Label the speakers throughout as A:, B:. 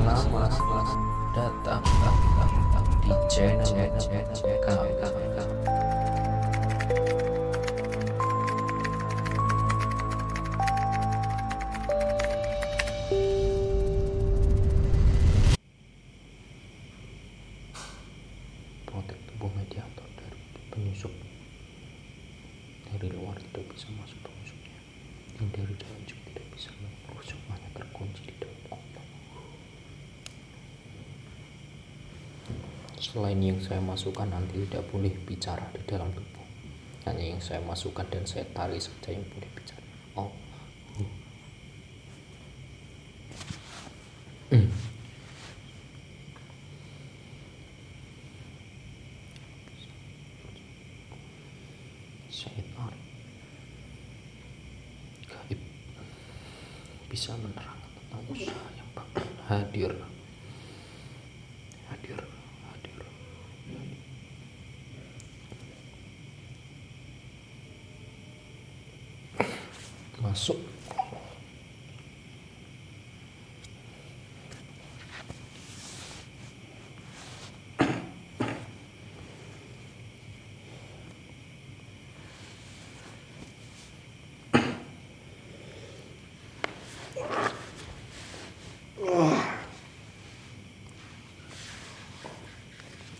A: Selamat datang di channel kami. Protek tubuh mediator dari penyusup. Dari luar tidak bisa masuk penyusupnya, yang dari dalam juga tidak bisa mengeluh, semuanya terkunci di dalam kotak. Selain yang saya masukkan, nanti tidak boleh bicara di dalam tubuh. Hanya yang saya masukkan dan saya tarik saja yang boleh bicara. Oh, saya tarik. Gaib bisa menerangkan tentang usaha yang bakal hadir. Masuk.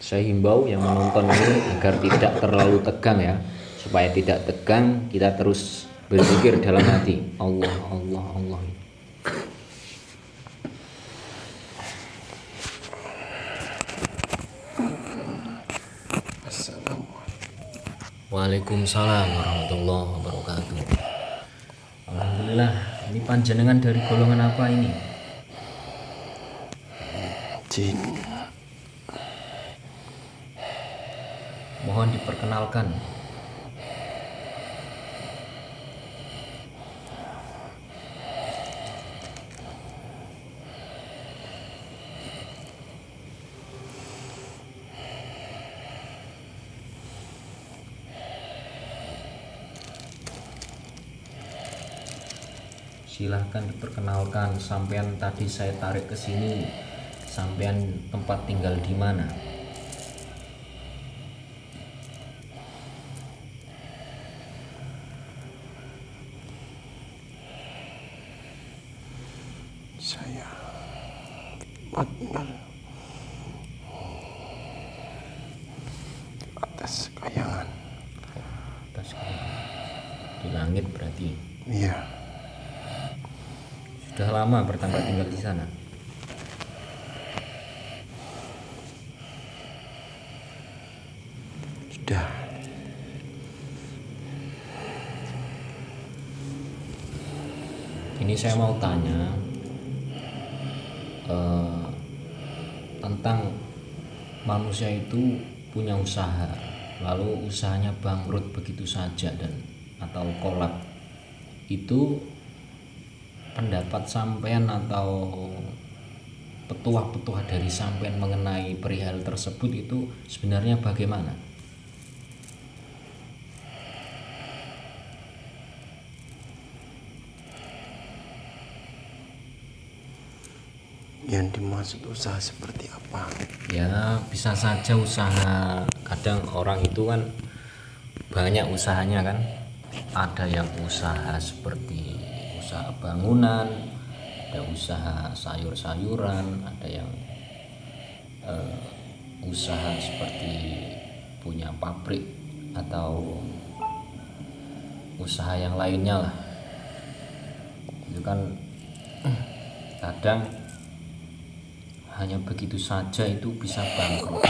A: Saya himbau yang menonton ini agar tidak terlalu tegang ya, supaya tidak tegang kita terus berpikir dalam hati Allah Allah Allah. Waalaikumsalam warahmatullahi wabarakatuh. Alhamdulillah, ini panjenengan dari golongan apa ini?
B: Jin.
A: Mohon diperkenalkan. Silahkan diperkenalkan, sampean tadi saya tarik ke sini, sampean tempat tinggal di mana?
B: Saya tinggal atas kayangan.
A: Di langit berarti.
B: Iya.
A: Sudah lama bertambah tinggal di sana?
B: Sudah.
A: Ini saya mau tanya tentang manusia itu punya usaha, lalu usahanya bangkrut begitu saja dan atau kolap. Itu pendapat sampean atau petuah-petuah dari sampean mengenai perihal tersebut itu sebenarnya bagaimana?
B: Yang dimaksud usaha seperti apa?
A: Ya bisa saja usaha, kadang orang itu kan banyak usahanya kan, ada yang usaha seperti usaha bangunan, ada usaha sayur-sayuran, ada yang usaha seperti punya pabrik atau usaha yang lainnya lah. Itu kan kadang hanya begitu saja itu bisa bangkrut.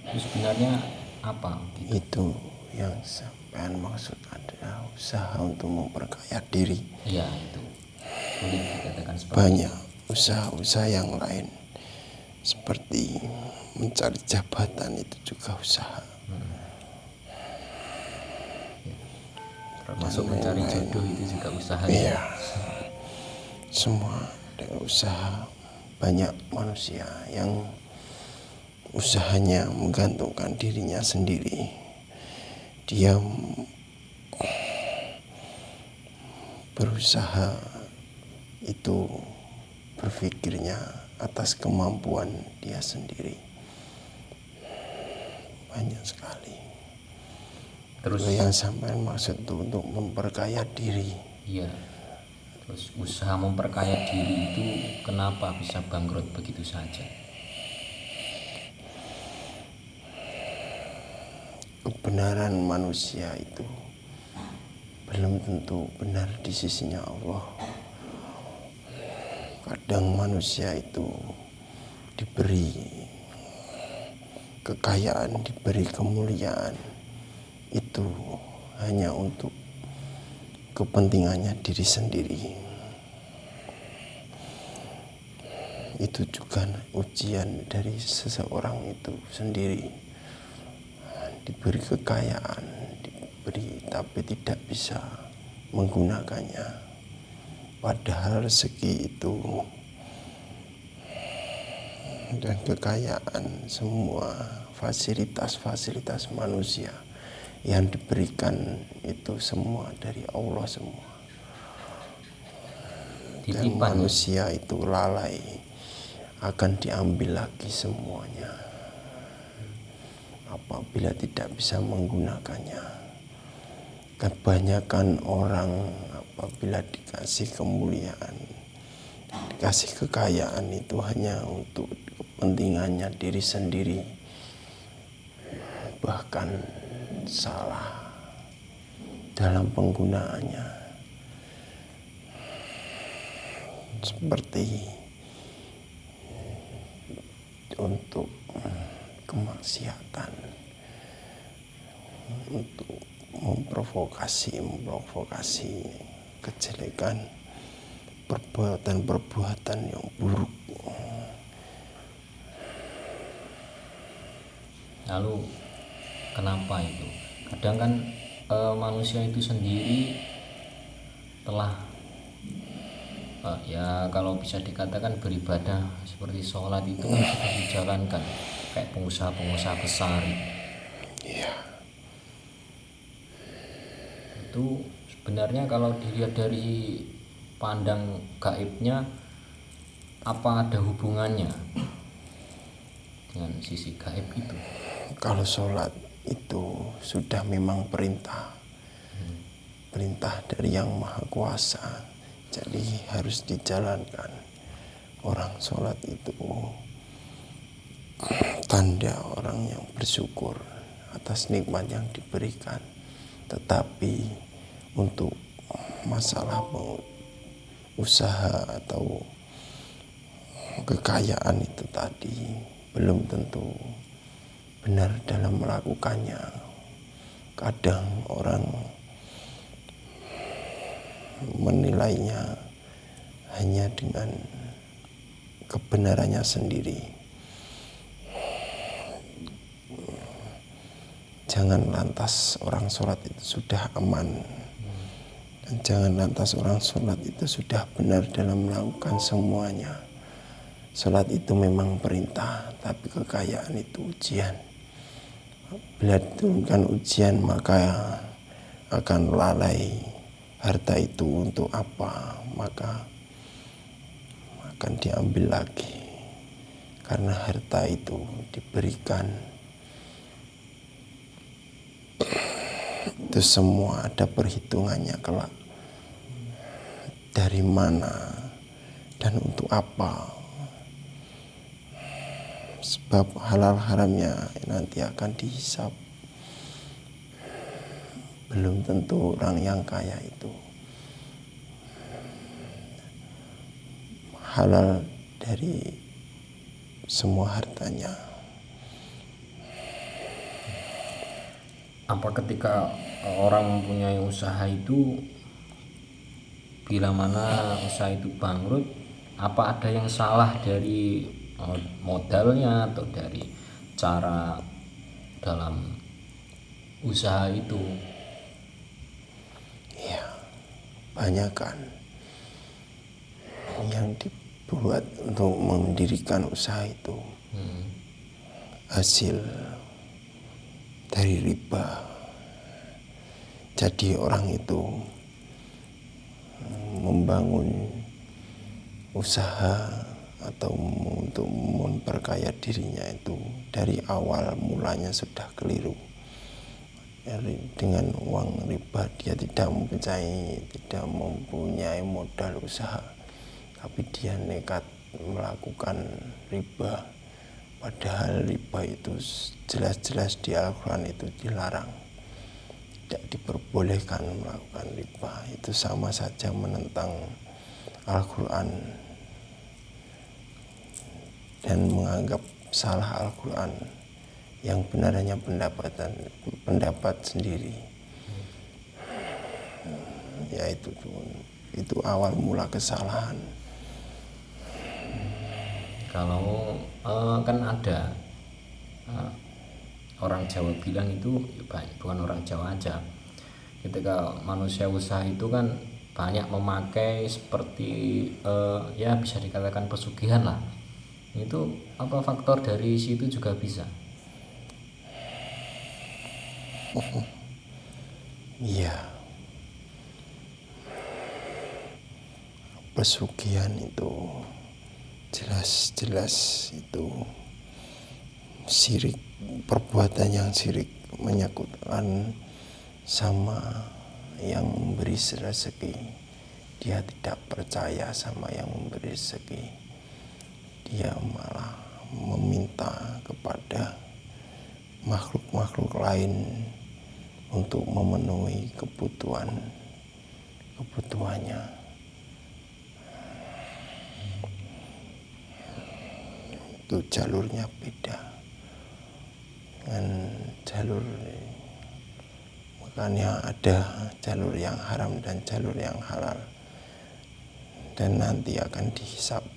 A: Itu sebenarnya apa gitu?
B: Itu yang sampean maksud adalah usaha untuk memperkaya diri.
A: Iya, itu boleh dikatakan seperti
B: Banyak usaha-usaha yang lain seperti mencari jabatan, itu juga usaha.
A: termasuk mencari jodoh itu juga usaha.
B: Iya. Semua dengan usaha. Banyak manusia yang usahanya menggantungkan dirinya sendiri. Dia berusaha itu berpikirnya atas kemampuan dia sendiri. Banyak sekali.
A: Terus
B: Kalau yang sampean maksud itu untuk memperkaya diri.
A: iya. Terus usaha memperkaya diri itu kenapa bisa bangkrut begitu saja?
B: Kebenaran manusia itu belum tentu benar di sisinya Allah. Kadang manusia itu diberi kekayaan, diberi kemuliaan, itu hanya untuk kepentingannya diri sendiri. Itu juga ujian dari seseorang itu sendiri. Diberi kekayaan, diberi tapi tidak bisa menggunakannya. Padahal rezeki itu dan kekayaan, semua fasilitas-fasilitas manusia yang diberikan itu semua dari Allah semua. Dan
A: Titipan.
B: manusia itu lalai, akan diambil lagi semuanya apabila tidak bisa menggunakannya. Kebanyakan orang apabila dikasih kemuliaan, dikasih kekayaan itu hanya untuk kepentingannya diri sendiri, bahkan salah dalam penggunaannya, seperti untuk kemaksiatan, untuk memprovokasi kejelekan, perbuatan yang buruk.
A: Lalu kenapa itu? Kadang kan manusia itu sendiri telah ya kalau bisa dikatakan beribadah seperti sholat itu kan sudah dijalankan kayak pengusaha-pengusaha besar.
B: Iya.
A: Itu sebenarnya kalau dilihat dari pandang gaibnya, apa ada hubungannya dengan sisi gaib itu?
B: Kalau sholat itu sudah memang perintah dari Yang Maha Kuasa, jadi harus dijalankan. Orang sholat itu tanda orang yang bersyukur atas nikmat yang diberikan. Tetapi untuk masalah usaha atau kekayaan itu tadi belum tentu benar dalam melakukannya. Kadang orang menilainya hanya dengan kebenarannya sendiri. Jangan lantas orang sholat itu sudah aman, dan jangan lantas orang sholat itu sudah benar dalam melakukan semuanya. Sholat itu memang perintah, tapi kekayaan itu ujian. Bila diturunkan ujian maka akan lalai. Harta itu untuk apa? Maka akan diambil lagi. Karena harta itu diberikan, itu semua ada perhitungannya kelak. Dari mana dan untuk apa? Sebab halal haramnya nanti akan dihisap. Belum tentu orang yang kaya itu halal dari semua hartanya.
A: Apa ketika orang mempunyai usaha itu, bila mana usaha itu bangkrut, apa ada yang salah dari modalnya atau dari cara dalam usaha itu?
B: Ya, banyak kan yang dibuat untuk mendirikan usaha itu hasil dari riba. Jadi orang itu membangun usaha atau untuk memperkaya dirinya itu dari awal mulanya sudah keliru. Dengan uang riba dia tidak mempunyai modal usaha, tapi dia nekat melakukan riba, padahal riba itu jelas-jelas di Al-Quran itu dilarang, tidak diperbolehkan melakukan riba. Itu sama saja menentang Al-Quran dan menganggap salah Al-Quran, yang benar hanya pendapat sendiri. Ya itu awal mula kesalahan.
A: Kalau kan ada orang Jawa bilang itu bukan orang Jawa aja, ketika manusia usaha itu kan banyak memakai seperti ya bisa dikatakan pesugihan lah. Itu apa faktor dari situ juga bisa?
B: Iya, pesugihan itu jelas-jelas itu syirik, perbuatan yang syirik, menyangkutkan sama yang memberi rezeki. Dia tidak percaya sama yang memberi rezeki, dia malah meminta kepada makhluk-makhluk lain untuk memenuhi kebutuhannya. Itu jalurnya beda dengan jalur, makanya ada jalur yang haram dan jalur yang halal, dan nanti akan dihisap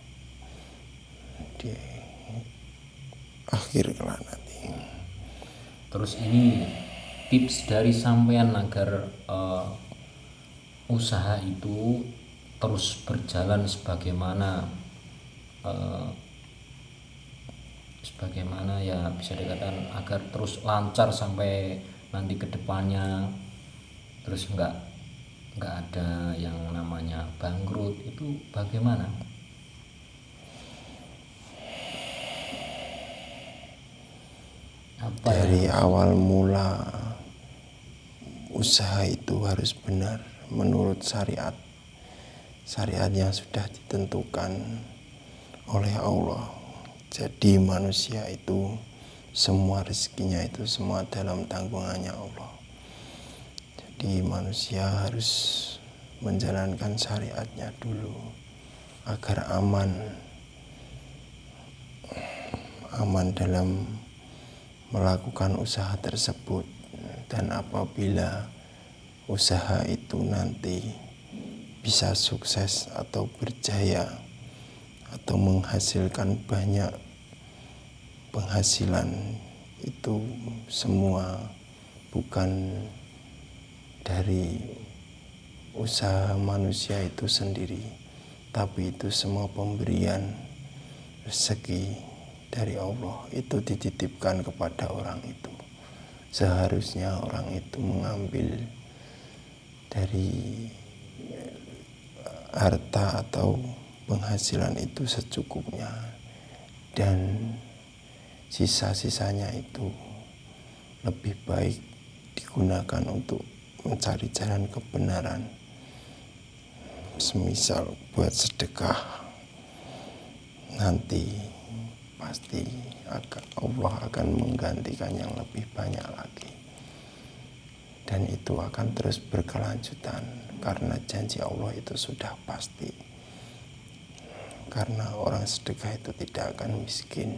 B: di akhir kelak nanti.
A: Terus ini tips dari sampean agar usaha itu terus berjalan sebagaimana ya bisa dikatakan agar terus lancar sampai nanti ke depannya, terus nggak ada yang namanya bangkrut, itu bagaimana?
B: Dari awal mula usaha itu harus benar menurut syariat yang sudah ditentukan oleh Allah. Jadi manusia itu semua rezekinya itu semua dalam tanggungannya Allah. Jadi manusia harus menjalankan syariatnya dulu agar aman dalam melakukan usaha tersebut. Dan apabila usaha itu nanti bisa sukses atau berjaya atau menghasilkan banyak penghasilan, itu semua bukan dari usaha manusia itu sendiri, tapi itu semua pemberian rezeki dari Allah, itu dititipkan kepada orang itu. Seharusnya orang itu mengambil dari harta atau penghasilan itu secukupnya, dan sisa-sisanya itu lebih baik digunakan untuk mencari jalan kebenaran, semisal buat sedekah. Nanti pasti Allah akan menggantikan yang lebih banyak lagi, dan itu akan terus berkelanjutan karena janji Allah itu sudah pasti. Karena orang sedekah itu tidak akan miskin.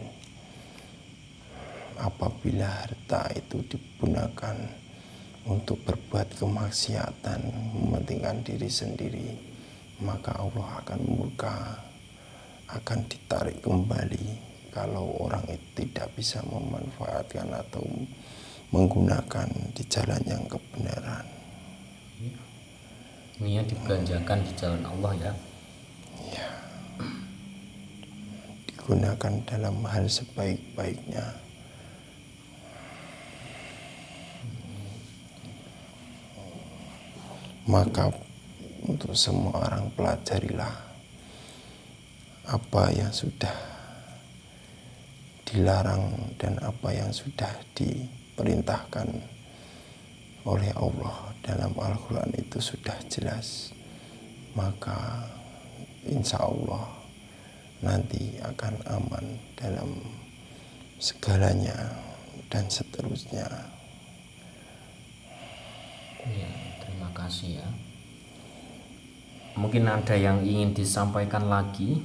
B: Apabila harta itu digunakan untuk berbuat kemaksiatan, mementingkan diri sendiri, maka Allah akan murka, akan ditarik kembali kalau orang itu tidak bisa memanfaatkan atau menggunakan di jalan yang kebenaran.
A: Ini ya dibelanjakan di jalan Allah ya.
B: Ya, digunakan dalam hal sebaik-baiknya. Maka untuk semua orang pelajarilah apa yang sudah dilarang dan apa yang sudah diperintahkan oleh Allah dalam Al-Quran itu sudah jelas, maka insya Allah nanti akan aman dalam segalanya dan seterusnya.
A: Ya, terima kasih ya. Mungkin ada yang ingin disampaikan lagi?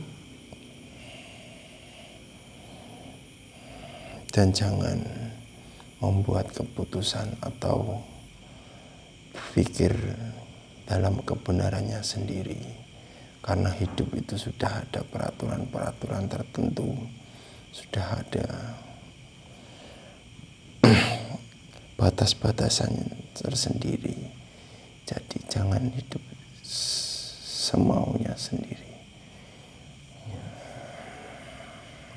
B: Dan jangan membuat keputusan atau berpikir dalam kebenarannya sendiri, karena hidup itu sudah ada peraturan-peraturan tertentu, sudah ada batas-batasan tersendiri. Jadi jangan hidup semaunya sendiri.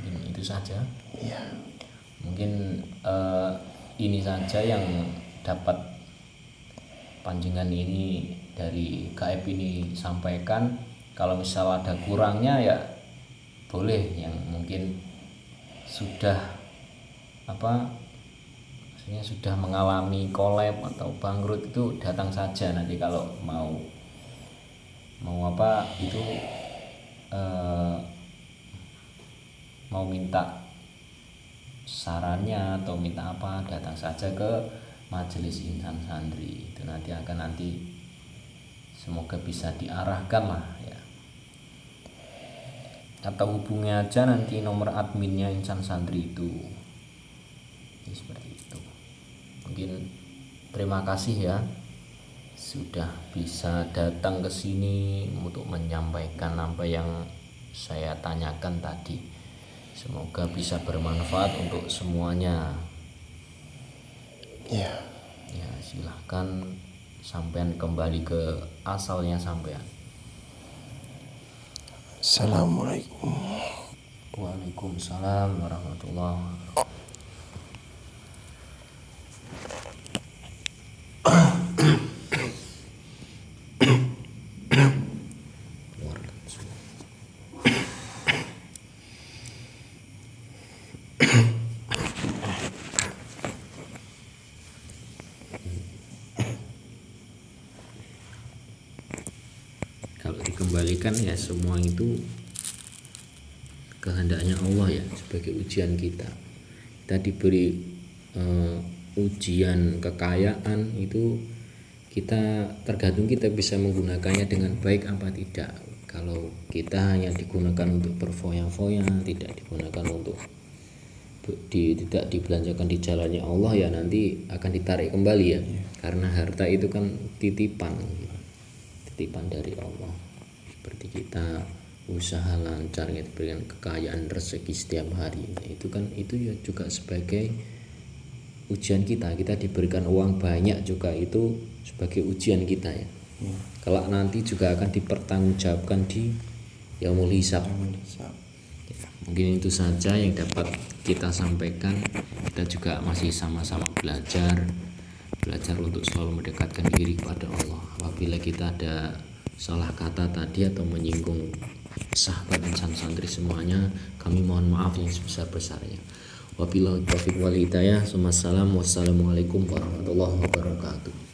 A: Mungkin itu saja.
B: Iya.
A: Mungkin ini saja yang dapat panjenengan ini dari gaib ini sampaikan. Kalau misal ada kurangnya ya boleh, yang mungkin sudah maksudnya sudah mengalami kolab atau bangkrut itu datang saja nanti kalau mau mau minta sarannya atau minta apa, datang saja ke Majelis Insan Santri. Itu nanti semoga bisa diarahkan lah ya, atau hubungi aja nanti nomor adminnya Insan Santri itu. Jadi seperti itu. Mungkin terima kasih ya sudah bisa datang ke sini untuk menyampaikan apa yang saya tanyakan tadi. Semoga bisa bermanfaat untuk semuanya.
B: Ya.
A: Ya, silahkan sampean kembali ke asalnya sampean.
B: Assalamualaikum.
A: Waalaikumsalam warahmatullahi wabarakatuh. Kalau dikembalikan ya semua itu kehendaknya Allah ya, sebagai ujian kita. Kita diberi ujian kekayaan itu, kita tergantung kita bisa menggunakannya dengan baik apa tidak. Kalau kita hanya digunakan untuk berfoya-foya, tidak digunakan untuk tidak dibelanjakan di jalannya Allah, ya nanti akan ditarik kembali ya. Karena harta itu kan titipan dari Allah. Seperti kita usaha lancar, kita berikan kekayaan rezeki setiap hari, itu ya juga sebagai ujian kita. Kita diberikan uang banyak juga itu sebagai ujian kita ya. Kalau nanti juga akan dipertanggungjawabkan di yaumul hisab. Ya, mungkin itu saja yang dapat kita sampaikan. Kita juga masih sama-sama belajar untuk selalu mendekatkan diri kepada Allah. Apabila kita ada salah kata tadi atau menyinggung sahabat Insan Santri semuanya, kami mohon maaf yang sebesar-besarnya. Wabillahi taufiq wal hidayah. Wassalamualaikum warahmatullahi wabarakatuh.